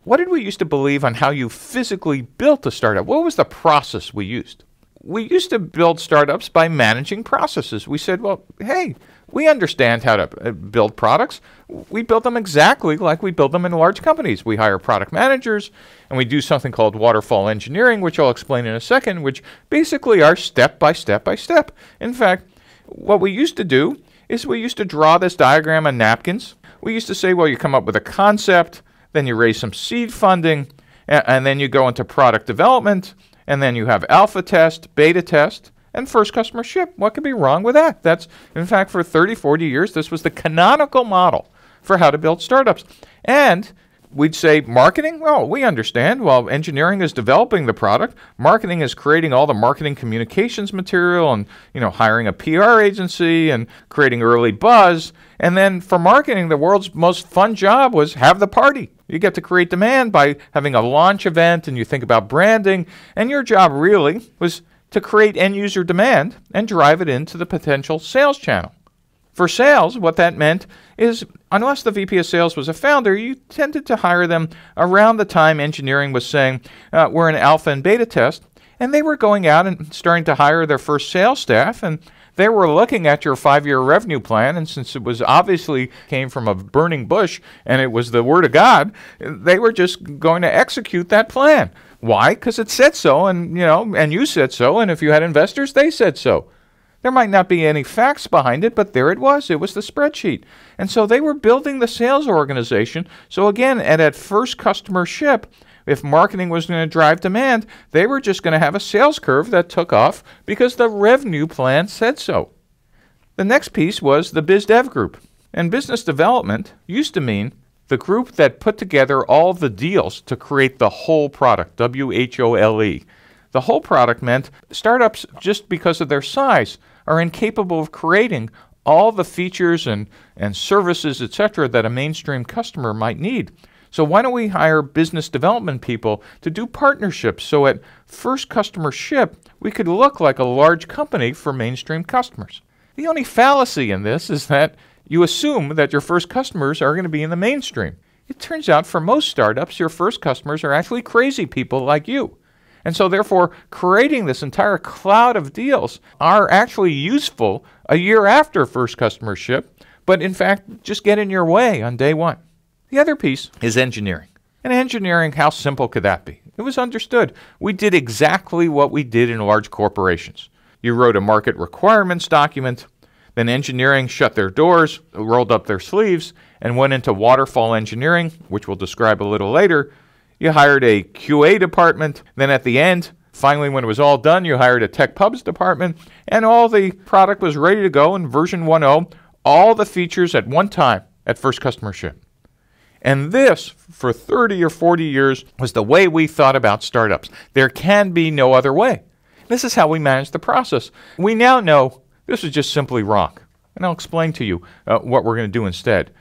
what did we used to believe on how you physically built a startup? What was the process we used? We used to build startups by managing processes. We said, well, hey, we understand how to build products. We build them exactly like we build them in large companies. We hire product managers, and we do something called waterfall engineering, which I'll explain in a second, which basically are step by step by step. In fact, what we used to do is we used to draw this diagram on napkins. We used to say, well, you come up with a concept, then you raise some seed funding, and then you go into product development, and then you have alpha test, beta test, and first customer ship. What could be wrong with that? That's, in fact, for 30, 40 years, this was the canonical model for how to build startups. And we'd say marketing, well, we understand. While engineering is developing the product, marketing is creating all the marketing communications material and, hiring a PR agency and creating early buzz. And then for marketing, the world's most fun job was have the party. You get to create demand by having a launch event, and you think about branding. And your job really was to create end user demand and drive it into the potential sales channel. For sales, what that meant is, unless the VP of sales was a founder, you tended to hire them around the time engineering was saying, we're in alpha and beta test, and they were going out and starting to hire their first sales staff, and they were looking at your 5-year revenue plan, and since it was obviously came from a burning bush and it was the word of God, they were just going to execute that plan. Why? Because it said so, and you said so, and if you had investors, they said so. There might not be any facts behind it, but there it was. It was the spreadsheet. And so they were building the sales organization. So again, at that first customer ship, if marketing was going to drive demand, they were just going to have a sales curve that took off because the revenue plan said so. The next piece was the biz dev group. And business development used to mean the group that put together all the deals to create the whole product, WHOLE. The whole product meant startups, just because of their size, are incapable of creating all the features and services, etc., that a mainstream customer might need. So why don't we hire business development people to do partnerships so at first customer ship, we could look like a large company for mainstream customers? The only fallacy in this is that you assume that your first customers are going to be in the mainstream. It turns out for most startups, your first customers are actually crazy people like you. And so therefore, creating this entire cloud of deals are actually useful a year after first customer ship, but in fact, just get in your way on day one. The other piece is engineering. And engineering, how simple could that be? It was understood. We did exactly what we did in large corporations. You wrote a market requirements document, then engineering shut their doors, rolled up their sleeves, and went into waterfall engineering, which we'll describe a little later. You hired a QA department. Then at the end, finally when it was all done, you hired a tech pubs department, and all the product was ready to go in version 1.0, all the features at one time at first customer ship. And this, for 30 or 40 years, was the way we thought about startups. There can be no other way. This is how we manage the process. We now know this is just simply wrong. And I'll explain to you what we're going to do instead.